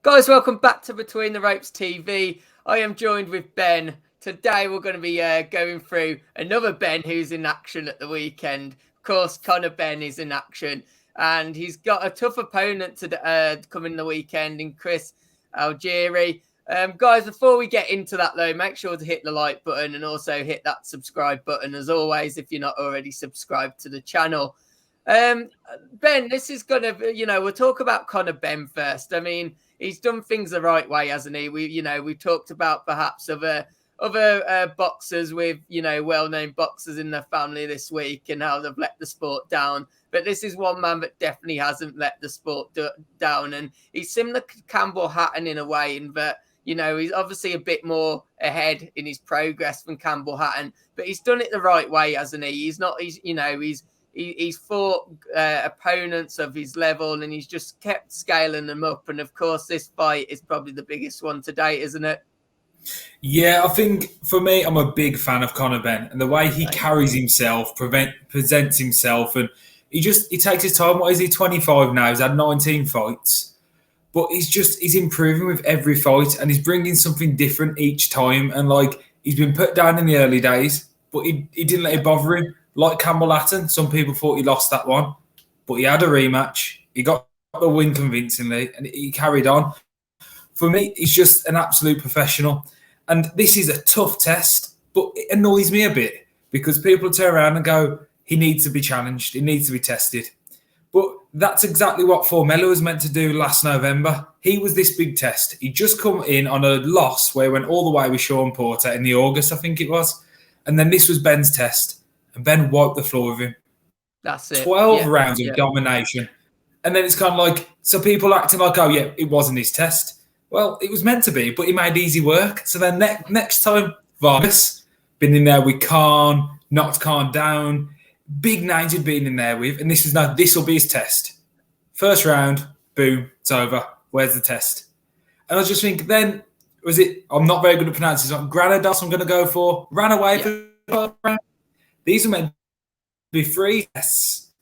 Guys, welcome back to Between the Ropes TV. I am joined with Ben. Today we're going to be going through another Ben who's in action at the weekend. Of course, Conor Benn is in action, and he's got a tough opponent to come in the weekend in Chris Algieri. Guys, before we get into that though, make sure to hit the like button and also hit that subscribe button as always if you're not already subscribed to the channel. Ben, this is going to, we'll talk about Conor Benn first. I mean, he's done things the right way, hasn't he? We talked about perhaps other boxers with, well-known boxers in their family this week and how they've let the sport down. But this is one man that definitely hasn't let the sport down. And he's similar to Campbell Hatton in a way in that, he's obviously a bit more ahead in his progress than Campbell Hatton, but he's done it the right way, hasn't he? He's fought opponents of his level and he's just kept scaling them up. And of course, this fight is probably the biggest one to date, isn't it? Yeah, I think for me, I'm a big fan of Conor Benn and the way he carries himself, presents himself, and he takes his time. What is he, 25 now? He's had 19 fights. But he's improving with every fight and he's bringing something different each time. And he's been put down in the early days, but he didn't let it bother him. Like Campbell Hatton, some people thought he lost that one, but he had a rematch. He got the win convincingly and he carried on. For me, he's just an absolute professional. And this is a tough test, but it annoys me a bit because people turn around and go, he needs to be challenged. He needs to be tested. But that's exactly what Formella was meant to do last November. He was this big test. He'd just come in on a loss where he went all the way with Sean Porter in the August, I think it was. And then this was Benn's test. And Benn wiped the floor with him. That's it. 12 rounds of domination. And then it's kind of like, so people acting like, oh, yeah, it wasn't his test. Well, it was meant to be, but he made easy work. So then next time, Vargas, been in there with Khan, knocked Khan down. Big names he'd been in there with. And this will be his test. First round, boom, it's over. Where's the test? And I just think then, I'm not very good at pronouncing it. Granados I'm going to go for. Ran away for the first round. These are meant to be free tests.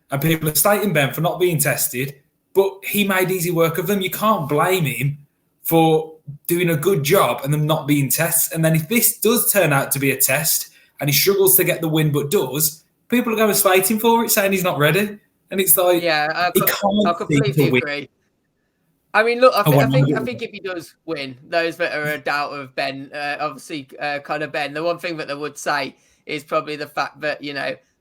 And people are slating Ben for not being tested, but he made easy work of them. You can't blame him for doing a good job and them not being tests. And then if this does turn out to be a test and he struggles to get the win but does, people are going to slate him for it, saying he's not ready. And it's like, I completely agree. I mean, look, I think if he does win, those that are a doubt of Ben, obviously Conor Benn, the one thing that they would say is probably the fact that,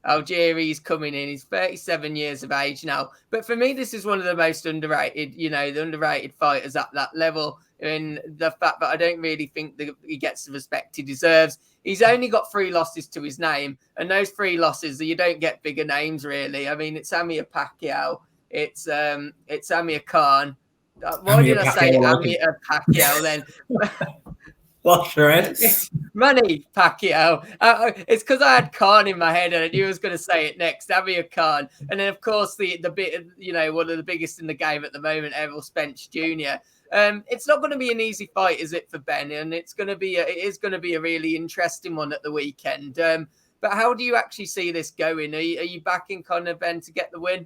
Algieri's coming in. He's 37 years of age now. But for me, this is one of the most underrated, the underrated fighters at that level. In the fact that I don't really think that he gets the respect he deserves. He's only got 3 losses to his name. And those 3 losses, you don't get bigger names, really. I mean, it's Amir Pacquiao. It's Amir Khan. Why did I say Amir Pacquiao then? Lost your head. Manny Pacquiao. It's because I had Khan in my head and I knew I was going to say it next. Amir Khan. And then, of course, the bit, one of the biggest in the game at the moment, Errol Spence Jr. It's not going to be an easy fight, is it, for Ben? And it is going to be a really interesting one at the weekend. But how do you actually see this going? Are you backing Conor Benn to get the win?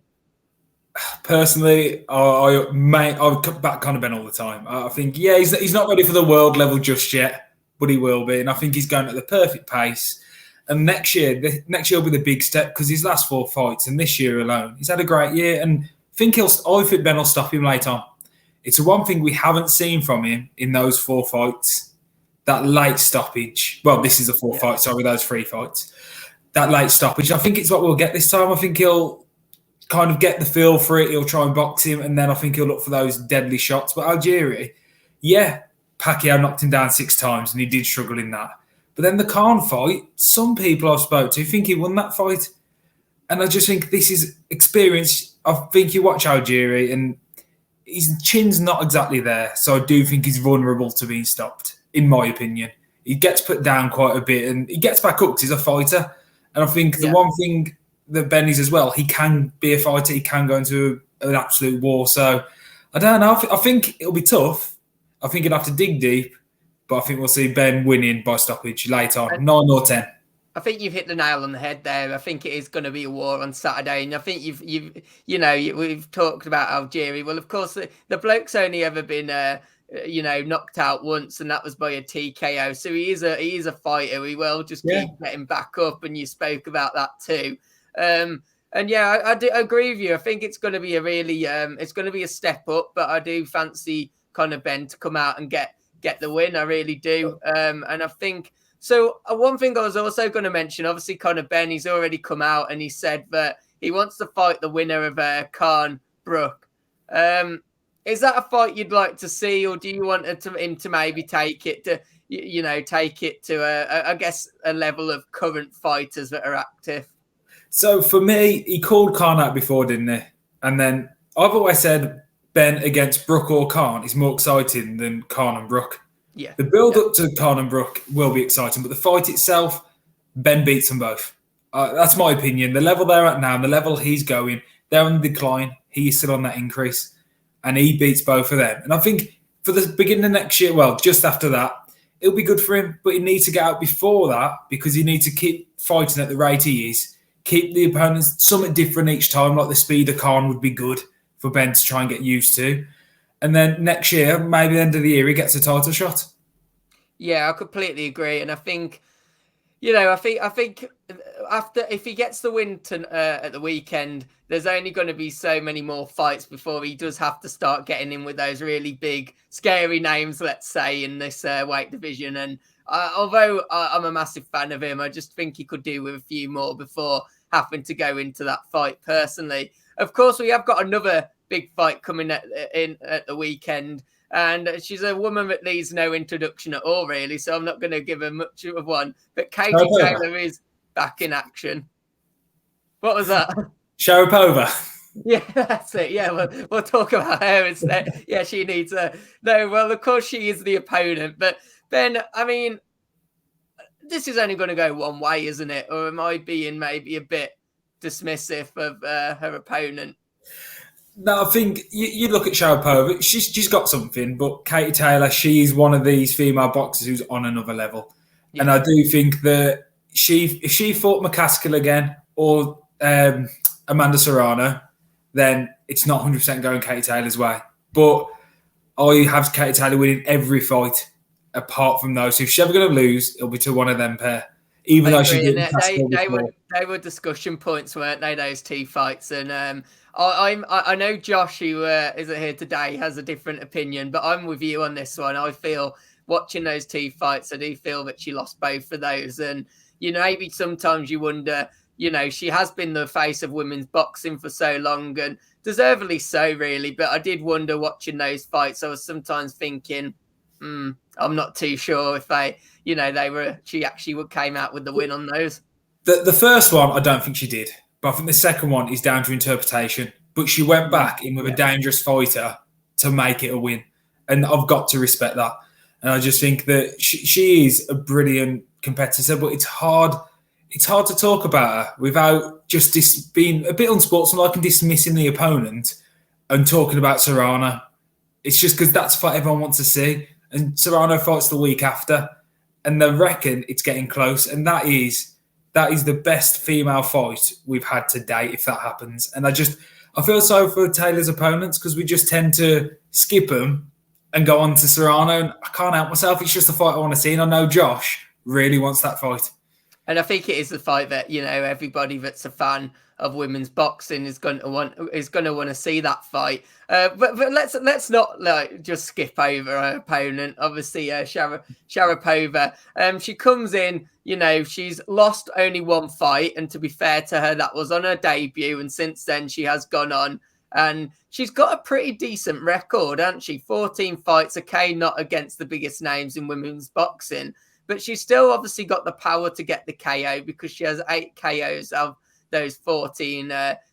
Personally, I back Conor Benn all the time. I think, he's not ready for the world level just yet, but he will be. And I think he's going at the perfect pace. And next year will be the big step because his last 4 fights and this year alone, he's had a great year. And I think Ben will stop him late on. It's the one thing we haven't seen from him in those 4 fights, that late stoppage. Well, this is a 4 fight, sorry, those 3 fights. That late stoppage. I think it's what we'll get this time. I think he'll kind of get the feel for it. He'll try and box him, and then I think he'll look for those deadly shots. But Algieri, Pacquiao knocked him down 6 times, and he did struggle in that. But then the Khan fight, some people I've spoke to think he won that fight. And I just think this is experience. I think you watch Algieri, and his chin's not exactly there. So I do think he's vulnerable to being stopped, in my opinion. He gets put down quite a bit, and he gets back up because he's a fighter. And I think the one thing that Ben is as well, he can be a fighter, he can go into an absolute war. So I don't know. I think it'll be tough. I think he'll have to dig deep, but I think we'll see Ben winning by stoppage late on, 9 or 10. I think you've hit the nail on the head there. I think it is going to be a war on Saturday, and I think we've talked about Algieri. Well, of course, the bloke's only ever been knocked out once, and that was by a TKO. So he is a fighter. He will just keep getting back up, and you spoke about that too. And yeah, I do agree with you. I think it's going to be it's going to be a step up, but I do fancy Conor Benn to come out and get the win. I really do. And I think. So one thing I was also going to mention, obviously Conor Benn, he's already come out and he said that he wants to fight the winner of Khan Brook. Is that a fight you'd like to see, or do you want him to maybe take it to, I guess, a level of current fighters that are active? So for me, he called Khan out before, didn't he? And then I've always said Benn against Brook or Khan is more exciting than Khan and Brook. Yeah. The build-up to Conor and Brook will be exciting, but the fight itself, Benn beats them both. That's my opinion. The level they're at now, and the level he's going, they're on the decline. He's still on that increase, and he beats both of them. And I think for the beginning of next year, well, just after that, it'll be good for him, but he needs to get out before that because he needs to keep fighting at the rate he is, keep the opponents something different each time, like the speed of Khan would be good for Benn to try and get used to. And then next year, maybe the end of the year, he gets a title shot. Yeah, I completely agree. And I think, I think after, if he gets the win at the weekend, there's only going to be so many more fights before he does have to start getting in with those really big, scary names, let's say, in this weight division. And although I'm a massive fan of him, I just think he could do with a few more before having to go into that fight personally. Of course, we have got another big fight coming at the weekend, and she's a woman that needs no introduction at all, really, so I'm not going to give her much of one, but Katie Taylor is back in action. What was that? Sharipova. Yeah, that's it. Yeah, we'll talk about her instead. Yeah, she needs no, well, of course she is the opponent, but Ben, I mean, this is only going to go one way, isn't it? Or am I being maybe a bit dismissive of her opponent? No, I think you look at Sharipova, she's got something, but Katie Taylor, she's one of these female boxers who's on another level. Yeah. And I do think that if she fought McCaskill again or Amanda Serrano, then it's not 100% going Katie Taylor's way. But I have Katie Taylor winning every fight apart from those. So if she's ever going to lose, it'll be to one of them pair. Even though she did they were discussion points, weren't they? Those two fights, and I know Josh, who isn't here today, has a different opinion, but I'm with you on this one. I feel watching those two fights, I do feel that she lost both of those, and maybe sometimes you wonder. She has been the face of women's boxing for so long, and deservedly so, really. But I did wonder watching those fights. I was sometimes thinking, I'm not too sure if she actually came out with the win on those. The first one, I don't think she did. But I think the second one is down to interpretation. But she went back in with a dangerous fighter to make it a win. And I've got to respect that. And I just think that she is a brilliant competitor, but it's hard to talk about her without just being a bit unsportsmanlike and dismissing the opponent and talking about Serrano. It's just because that's what everyone wants to see. And Serrano fights the week after. And they reckon it's getting close. And that is the best female fight we've had to date, if that happens. And I feel sorry for Taylor's opponents because we just tend to skip them and go on to Serrano. And I can't help myself. It's just a fight I want to see. And I know Josh really wants that fight. And I think it is the fight that, everybody that's a fan of women's boxing is going to want to see that fight. But let's not just skip over her opponent. Obviously, Sharipova. She comes in. She's lost only one fight, and to be fair to her, that was on her debut. And since then, she has gone on, and she's got a pretty decent record, hasn't she? 14 fights. Okay, not against the biggest names in women's boxing, but she's still obviously got the power to get the KO because she has 8 KOs of those 14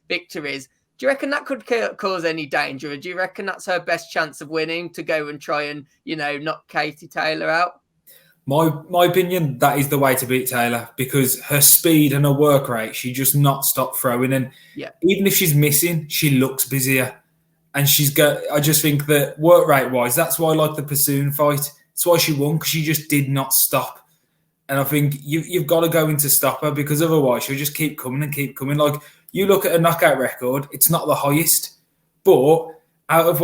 victories. Do you reckon that could cause any danger? Or do you reckon that's her best chance of winning, to go and try and, knock Katie Taylor out? My opinion, that is the way to beat Taylor because her speed and her work rate, she just not stop throwing. And even if she's missing, she looks busier. And I just think that work rate wise, that's why I like the Pursoon fight. That's why she won, because she just did not stop. And I think you've got to go in to stop her, because otherwise she'll just keep coming and keep coming. Like, you look at a knockout record, it's not the highest, but out of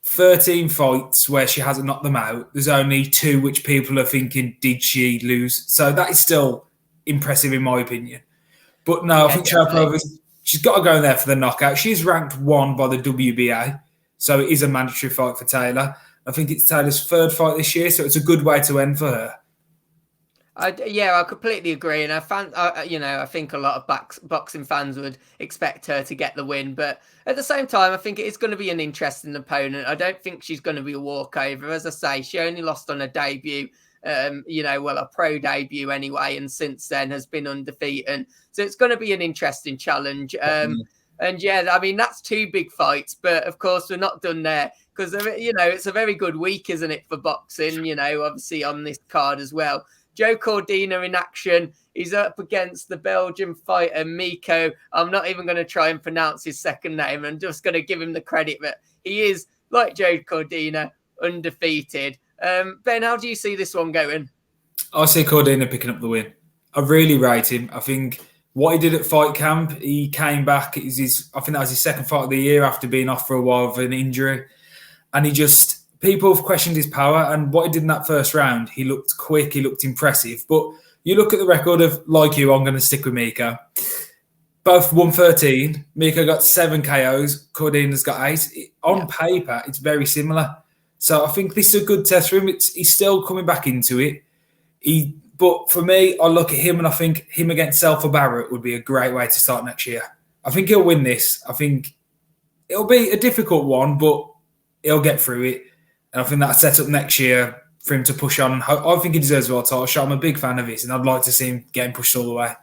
13 fights where she hasn't knocked them out, there's only 2 which people are thinking, did she lose? So that is still impressive in my opinion. But no, I think Sharipova, she's got to go in there for the knockout. She's ranked 1 by the WBA, so it is a mandatory fight for Taylor. I think it's Taylor's 3rd fight this year, so it's a good way to end for her. I completely agree, and I think a lot of boxing fans would expect her to get the win, but at the same time, I think it is going to be an interesting opponent. I don't think she's going to be a walkover. As I say, she only lost on her debut, a pro debut anyway, and since then has been undefeated. So it's going to be an interesting challenge. And yeah, I mean, that's 2 big fights, but of course we're not done there, because it's a very good week, isn't it, for boxing? Obviously on this card as well. Joe Cordina in action. He's up against the Belgian fighter Miko. I'm not even going to try and pronounce his second name. I'm just going to give him the credit, but he is, like Joe Cordina, undefeated. Ben, how do you see this one going? I see Cordina picking up the win. I really rate him. I think what he did at fight camp, he came back. I think that was his 2nd fight of the year after being off for a while with an injury. And people have questioned his power, and what he did in that first round, he looked quick, he looked impressive. But you look at the record of, I'm going to stick with Miko. Both 113. Miko got 7 KOs. Cordina's got 8. On paper, it's very similar. So I think this is a good test for him. He's still coming back into it. But for me, I look at him and I think him against Selfa Barrett would be a great way to start next year. I think he'll win this. I think it'll be a difficult one, but he'll get through it. And I think that sets up next year for him to push on. I think he deserves a world title shot. I'm a big fan of his, and I'd like to see him getting pushed all the way.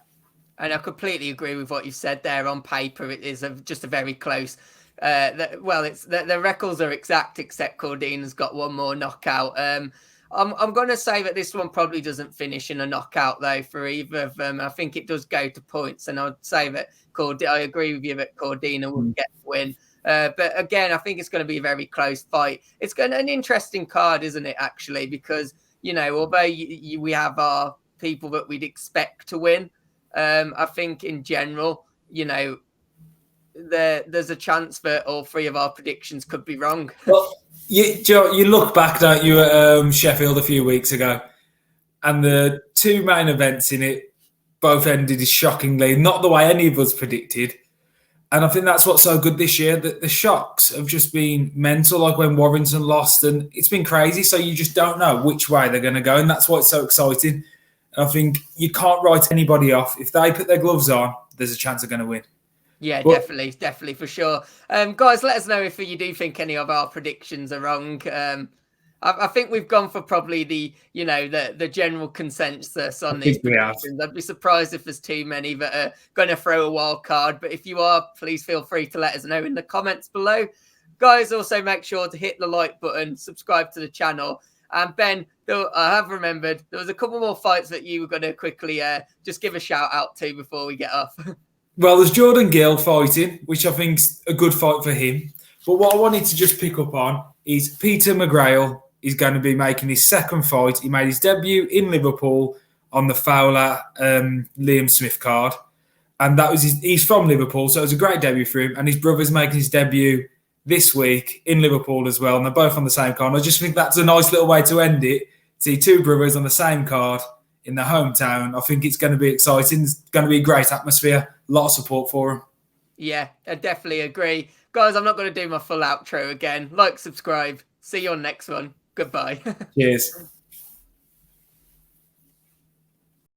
And I completely agree with what you said there. On paper, it is just a very close. The records are exact, except Cordina's got 1 more knockout. I'm going to say that this one probably doesn't finish in a knockout, though, for either of them. I think it does go to points, and I'd say that I agree with you that Cordina will get the win. But again, I think it's going to be a very close fight. It's an interesting card, isn't it, actually? Because, although we have our people that we'd expect to win, I think in general, there's a chance that all 3 of our predictions could be wrong. Well, you look back, don't you, at Sheffield a few weeks ago, and the 2 main events in it both ended shockingly, not the way any of us predicted. And I think that's what's so good this year, that the shocks have just been mental, like when Warrington lost, and it's been crazy. So you just don't know which way they're going to go, and that's why it's so exciting. And I think you can't write anybody off. If they put their gloves on, there's a chance they're going to win. Yeah, definitely for sure. Guys, let us know if you do think any of our predictions are wrong. I think we've gone for probably the general consensus on these predictions. I'd be surprised if there's too many that are going to throw a wild card. But if you are, please feel free to let us know in the comments below. Guys, also make sure to hit the like button, subscribe to the channel. And Ben, I have remembered there was a couple more fights that you were going to quickly just give a shout out to before we get off. Well, there's Jordan Gill fighting, which I think's a good fight for him. But what I wanted to just pick up on is Peter McGrail is going to be making his 2nd fight. He made his debut in Liverpool on the Fowler Liam Smith card. And that was he's from Liverpool, so it was a great debut for him. And his brother's making his debut this week in Liverpool as well. And they're both on the same card. And I just think that's a nice little way to end it. See 2 brothers on the same card in their hometown. I think it's going to be exciting. It's going to be a great atmosphere. A lot of support for them. Yeah, I definitely agree. Guys, I'm not going to do my full outro again. Like, subscribe. See you on next one. Goodbye. Cheers.